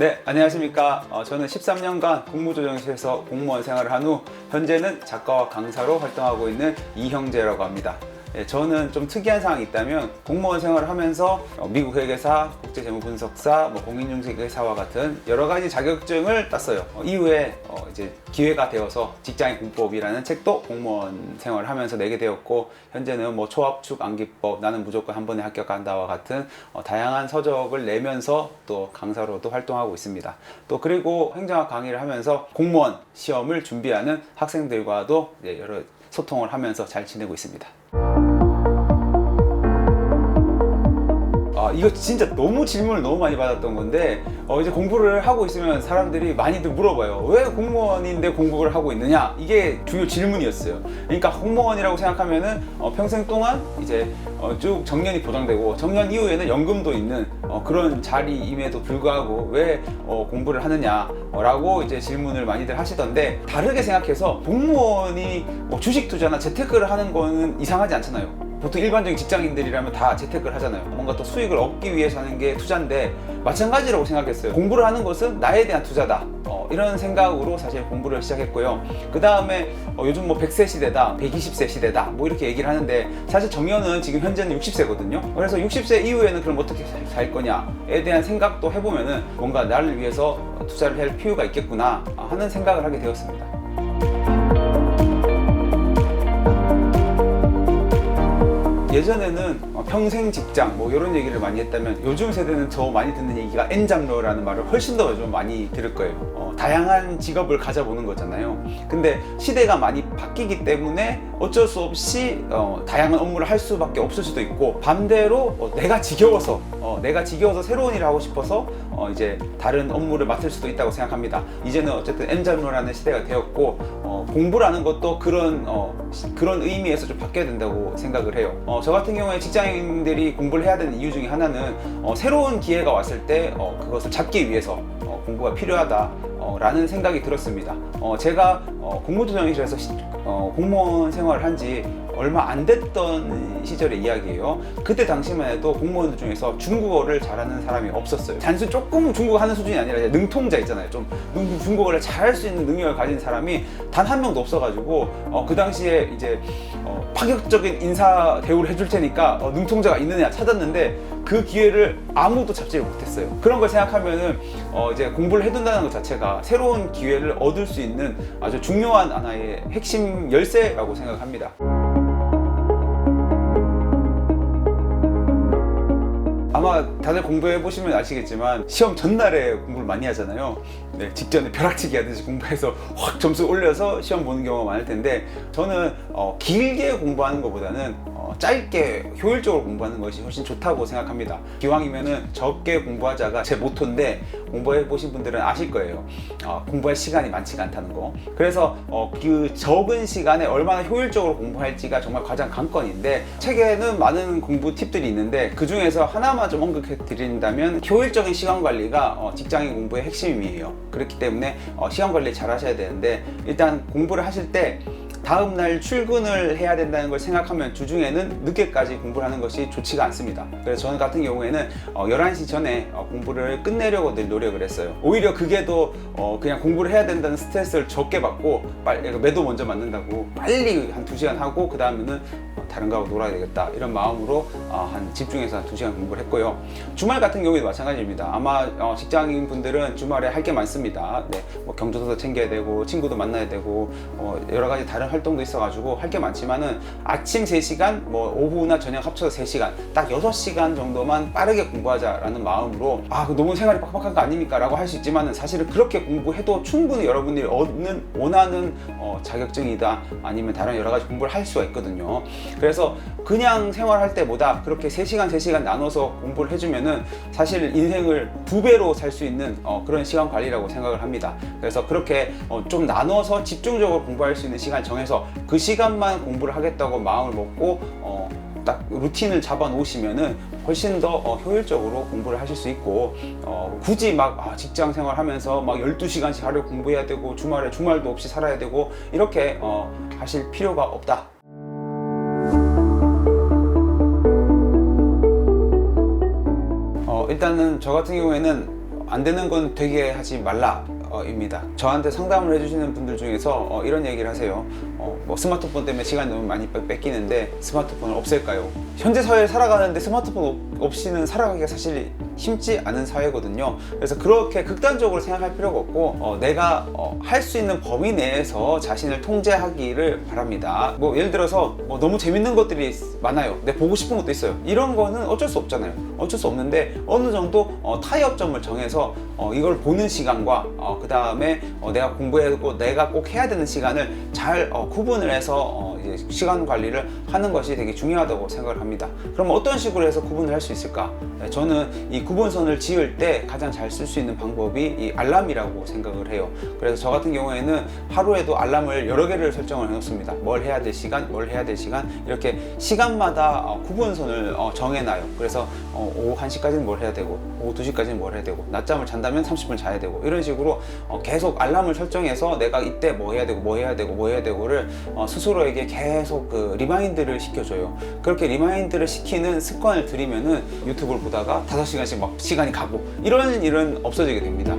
네, 안녕하십니까. 저는 13년간 국무조정실에서 공무원 생활을 한 후 현재는 작가와 강사로 활동하고 있는 이형재라고 합니다. 저는 좀 특이한 사항이 있다면 공무원 생활을 하면서 미국 회계사, 국제재무분석사, 공인중개사와 같은 여러 가지 자격증을 땄어요. 이후에 이제 기회가 되어서 직장인 공법이라는 책도 공무원 생활을 하면서 내게 되었고, 현재는 초합축 암기법, 나는 무조건 한 번에 합격한다와 같은 다양한 서적을 내면서 또 강사로도 활동하고 있습니다. 또 그리고 행정학 강의를 하면서 공무원 시험을 준비하는 학생들과도 여러 소통을 하면서 잘 지내고 있습니다. 이거 진짜 너무 질문을 너무 많이 받았던 건데, 이제 공부를 하고 있으면 사람들이 많이들 물어봐요. 왜 공무원인데 공부를 하고 있느냐? 이게 주요 질문이었어요. 그러니까 공무원이라고 생각하면은 평생 동안 이제 쭉 정년이 보장되고 정년 이후에는 연금도 있는 그런 자리임에도 불구하고 왜 공부를 하느냐라고 이제 질문을 많이들 하시던데, 다르게 생각해서 공무원이 주식 투자나 재테크를 하는 거는 이상하지 않잖아요. 보통 일반적인 직장인들이라면 다 재테크를 하잖아요. 뭔가 또 수익을 얻기 위해서 하는 게 투자인데, 마찬가지라고 생각했어요. 공부를 하는 것은 나에 대한 투자다. 이런 생각으로 사실 공부를 시작했고요. 그 다음에 요즘 100세 시대다, 120세 시대다, 이렇게 얘기를 하는데, 사실 정년은 지금 현재는 60세거든요. 그래서 60세 이후에는 그럼 어떻게 살 거냐에 대한 생각도 해보면은 뭔가 나를 위해서 투자를 할 필요가 있겠구나 하는 생각을 하게 되었습니다. 예전에는 평생 직장 이런 얘기를 많이 했다면, 요즘 세대는 저 많이 듣는 얘기가 N장로라는 말을 훨씬 더 좀 많이 들을 거예요. 다양한 직업을 가져보는 거잖아요. 근데 시대가 많이 바뀌기 때문에 어쩔 수 없이 다양한 업무를 할 수밖에 없을 수도 있고, 반대로 내가 지겨워서 새로운 일을 하고 싶어서 이제 다른 업무를 맡을 수도 있다고 생각합니다. 이제는 어쨌든 N장로라는 시대가 되었고, 공부라는 것도 그런 의미에서 좀 바뀌어야 된다고 생각을 해요. 저 같은 경우에 직장인들이 공부를 해야 되는 이유 중에 하나는 새로운 기회가 왔을 때 그것을 잡기 위해서 공부가 필요하다 라는 생각이 들었습니다. 제가 국무조정실에서 공무원 생활을 한 지 얼마 안 됐던 시절의 이야기예요. 그때 당시만 해도 공무원들 중에서 중국어를 잘하는 사람이 없었어요. 단순 조금 중국어 하는 수준이 아니라 능통자 있잖아요. 좀 중국어를 잘할 수 있는 능력을 가진 사람이 단 한 명도 없어가지고 그 당시에 이제 파격적인 인사 대우를 해줄 테니까 능통자가 있느냐 찾았는데, 그 기회를 아무도 잡지를 못했어요. 그런 걸 생각하면은 이제 공부를 해둔다는 것 자체가 새로운 기회를 얻을 수 있는 아주 중요한 하나의 핵심 열쇠라고 생각합니다. 아마 다들 공부해보시면 아시겠지만 시험 전날에 공부를 많이 하잖아요. 직전에 벼락치기 하듯이 공부해서 확 점수 올려서 시험 보는 경우가 많을 텐데, 저는 길게 공부하는 것보다는 짧게 효율적으로 공부하는 것이 훨씬 좋다고 생각합니다. 기왕이면은 적게 공부하자가 제 모토인데, 공부해 보신 분들은 아실 거예요. 공부할 시간이 많지가 않다는 거. 그래서 그 적은 시간에 얼마나 효율적으로 공부할지가 정말 가장 관건인데, 책에는 많은 공부 팁들이 있는데 그 중에서 하나만 좀 언급해 드린다면, 효율적인 시간 관리가 직장인 공부의 핵심이에요. 그렇기 때문에 시간 관리 잘 하셔야 되는데, 일단 공부를 하실 때 다음날 출근을 해야 된다는 걸 생각하면 주중에는 늦게까지 공부를 하는 것이 좋지가 않습니다. 그래서 저는 같은 경우에는 11시 전에 공부를 끝내려고 늘 노력을 했어요. 오히려 그게 더 그냥 공부를 해야 된다는 스트레스를 적게 받고, 매도 먼저 맞는다고 빨리 한 2시간 하고 그 다음에는 다른 거하고 놀아야 되겠다, 이런 마음으로 집중해서 한 2시간 공부를 했고요. 주말 같은 경우에도 마찬가지입니다. 아마 직장인 분들은 주말에 할 게 많습니다. 경조사도 챙겨야 되고 친구도 만나야 되고 여러 가지 다른 활동도 있어가지고 할 게 많지만은, 아침 3시간, 오후나 저녁 합쳐서 3시간, 딱 6시간 정도만 빠르게 공부하자라는 마음으로, 너무 생활이 빡빡한 거 아닙니까? 라고 할 수 있지만은, 사실은 그렇게 공부해도 충분히 여러분들이 원하는 자격증이다, 아니면 다른 여러 가지 공부를 할 수가 있거든요. 그래서 그냥 생활할 때보다 그렇게 3시간 나눠서 공부를 해주면은 사실 인생을 2배로 살 수 있는 그런 시간 관리라고 생각을 합니다. 그래서 그렇게 좀 나눠서 집중적으로 공부할 수 있는 시간 정해서 그 시간만 공부를 하겠다고 마음을 먹고 딱 루틴을 잡아 놓으시면은 훨씬 더 효율적으로 공부를 하실 수 있고, 굳이 직장 생활 하면서 12시간씩 하루 공부해야 되고 주말도 없이 살아야 되고 이렇게 하실 필요가 없다. 일단은 저 같은 경우에는 안 되는 건 되게 하지 말라 입니다. 저한테 상담을 해주시는 분들 중에서 이런 얘기를 하세요. 뭐 스마트폰 때문에 시간이 너무 많이 뺏기는데 스마트폰을 없앨까요? 현재 사회에 살아가는데 스마트폰 없이는 살아가기가 사실 쉽지 않은 사회거든요. 그래서 그렇게 극단적으로 생각할 필요가 없고 내가 할 수 있는 범위 내에서 자신을 통제하기를 바랍니다. 뭐 예를 들어서 너무 재밌는 것들이 많아요. 내 보고 싶은 것도 있어요. 이런 거는 어쩔 수 없잖아요. 어쩔 수 없는데 어느 정도 타협점을 정해서 이걸 보는 시간과 그 다음에 내가 공부하고 내가 꼭 해야 되는 시간을 잘 구분을 해서 이제 시간 관리를 하는 것이 되게 중요하다고 생각을 합니다. 그럼 어떤 식으로 해서 구분을 할 수 있을까? 저는 이 구분선을 지을 때 가장 잘 쓸 수 있는 방법이 이 알람이라고 생각을 해요. 그래서 저 같은 경우에는 하루에도 알람을 여러 개를 설정을 해 놓습니다. 뭘 해야 될 시간, 뭘 해야 될 시간, 이렇게 시간마다 구분선을 정해놔요. 그래서 오후 1시까지는 뭘 해야 되고 오후 2시까지는 뭘 해야 되고 낮잠을 잔다면 30분 자야 되고 이런 식으로 계속 알람을 설정해서 내가 이때 뭐 해야 되고 뭐 해야 되고 뭐 해야 되고를 스스로에게 계속 그 리마인드를 시켜줘요. 그렇게 리마인드를 시키는 습관을 들이면은 유튜브를 보다가 5시간씩 막 시간이 가고 이런 일은 없어지게 됩니다.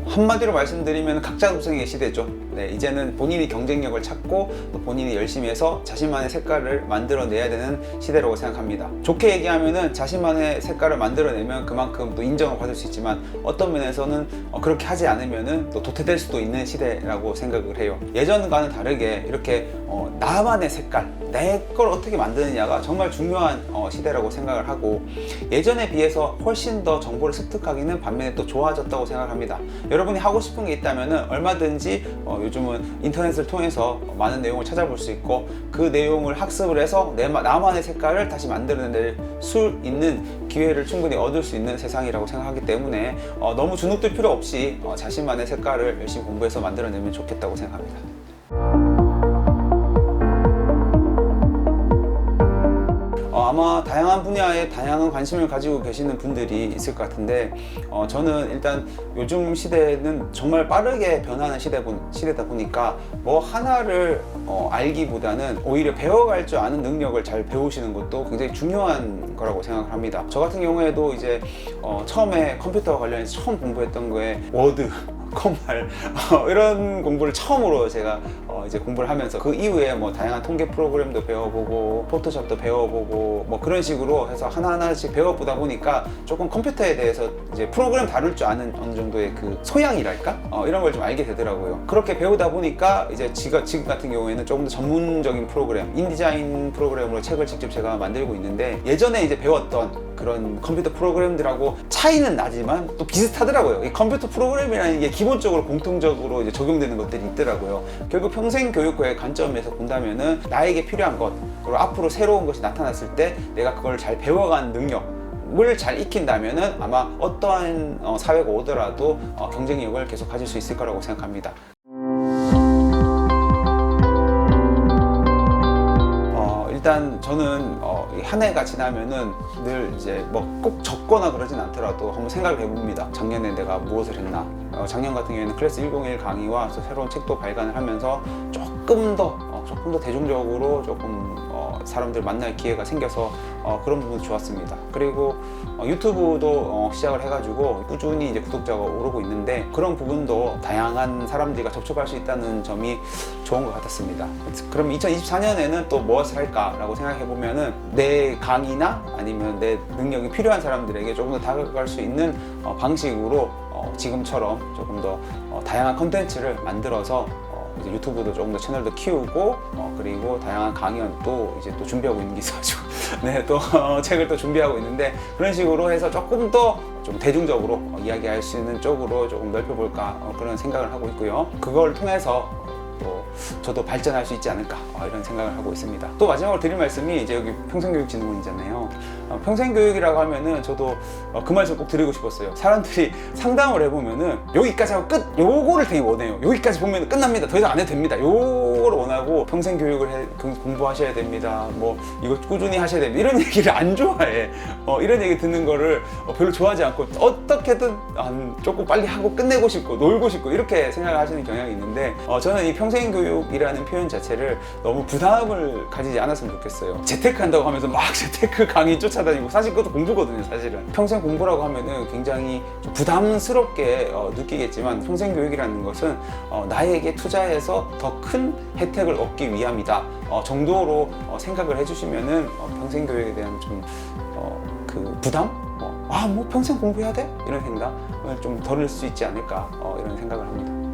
한마디로 말씀드리면 각자 독생의 시대죠. 네, 이제는 본인이 경쟁력을 찾고 또 본인이 열심히 해서 자신만의 색깔을 만들어내야 되는 시대라고 생각합니다. 좋게 얘기하면은 자신만의 색깔을 만들어내면 그만큼 또 인정을 받을 수 있지만 어떤 면에서는 그렇게 하지 않으면은 또 도태될 수도 있는 시대라고 생각을 해요. 예전과는 다르게 이렇게 나만의 색깔, 내 걸 어떻게 만드느냐가 정말 중요한 시대라고 생각을 하고 예전에 비해서 훨씬 더 정보를 습득하기는 반면에 또 좋아졌다고 생각을 합니다. 여러분이 하고 싶은 게 있다면 얼마든지 요즘은 인터넷을 통해서 많은 내용을 찾아볼 수 있고 그 내용을 학습을 해서 나만의 색깔을 다시 만들어낼 수 있는 기회를 충분히 얻을 수 있는 세상이라고 생각하기 때문에 너무 주눅들 필요 없이 자신만의 색깔을 열심히 공부해서 만들어내면 좋겠다고 생각합니다. 아마 다양한 분야에 다양한 관심을 가지고 계시는 분들이 있을 것 같은데 저는 일단 요즘 시대는 정말 빠르게 변하는 시대다 보니까 뭐 하나를 알기보다는 오히려 배워갈 줄 아는 능력을 잘 배우시는 것도 굉장히 중요한 거라고 생각을 합니다. 저 같은 경우에도 이제 처음에 컴퓨터와 관련해서 처음 공부했던 거에 워드 컴활 이런 공부를 처음으로 제가 이제 공부를 하면서 그 이후에 뭐 다양한 통계 프로그램도 배워보고 포토샵도 배워보고 뭐 그런 식으로 해서 하나하나씩 배워보다 보니까 조금 컴퓨터에 대해서 이제 프로그램 다룰 줄 아는 어느 정도의 그 소양이랄까? 이런 걸 좀 알게 되더라고요. 그렇게 배우다 보니까 이제 지금 같은 경우에는 조금 더 전문적인 프로그램, 인디자인 프로그램으로 책을 직접 제가 만들고 있는데 예전에 이제 배웠던 그런 컴퓨터 프로그램들하고 차이는 나지만 또 비슷하더라고요. 이 컴퓨터 프로그램이라는 게 기본적으로 공통적으로 이제 적용되는 것들이 있더라고요. 결국 평생 교육과의 관점에서 본다면은 나에게 필요한 것, 그리고 앞으로 새로운 것이 나타났을 때 내가 그걸 잘 배워가는 능력을 잘 익힌다면은 아마 어떠한 사회가 오더라도 경쟁력을 계속 가질 수 있을 거라고 생각합니다. 일단 저는 한 해가 지나면은 늘 이제 뭐 꼭 적거나 그러진 않더라도 한번 생각을 해봅니다. 작년에 내가 무엇을 했나. 작년 같은 경우에는 클래스 101 강의와 새로운 책도 발간을 하면서 조금 더 대중적으로 조금 사람들 만날 기회가 생겨서 그런 부분도 좋았습니다. 그리고 유튜브도 시작을 해가지고 꾸준히 이제 구독자가 오르고 있는데 그런 부분도 다양한 사람들과 접촉할 수 있다는 점이 좋은 것 같았습니다. 그럼 2024년에는 또 무엇을 할까라고 생각해 보면은 내 강의나 아니면 내 능력이 필요한 사람들에게 조금 더 다가갈 수 있는 방식으로 지금처럼 조금 더 다양한 컨텐츠를 만들어서 이제 유튜브도 조금 더 채널도 키우고 그리고 다양한 강연도 이제 또 준비하고 있는 게 있어가지고 네, 또 책을 또 준비하고 있는데 그런 식으로 해서 조금 더 좀 대중적으로 이야기할 수 있는 쪽으로 조금 넓혀볼까 그런 생각을 하고 있고요. 그걸 통해서 또 저도 발전할 수 있지 않을까 이런 생각을 하고 있습니다. 또 마지막으로 드릴 말씀이 이제 여기 평생교육진흥원이잖아요. 평생교육이라고 하면은 저도 그 말씀 꼭 드리고 싶었어요. 사람들이 상담을 해보면은 여기까지 하고 끝! 요거를 되게 원해요. 여기까지 보면 끝납니다. 더 이상 안 해도 됩니다. 요거를 원하고 평생교육을 공부하셔야 됩니다. 뭐 이거 꾸준히 하셔야 됩니다. 이런 얘기를 안 좋아해. 이런 얘기 듣는 거를 별로 좋아하지 않고 어떻게든 조금 빨리 하고 끝내고 싶고 놀고 싶고 이렇게 생각을 하시는 경향이 있는데 저는 이 평생 교육이라는 표현 자체를 너무 부담을 가지지 않았으면 좋겠어요. 재테크한다고 하면서 막 재테크 강의 쫓아다니고, 사실 그것도 공부거든요. 사실은 평생 공부라고 하면은 굉장히 좀 부담스럽게 느끼겠지만, 평생 교육이라는 것은 나에게 투자해서 더 큰 혜택을 얻기 위함이다 정도로 생각을 해주시면은 평생 교육에 대한 좀 그 부담? 뭐 평생 공부해야 돼? 이런 생각을 좀 덜을 수 있지 않을까 이런 생각을 합니다.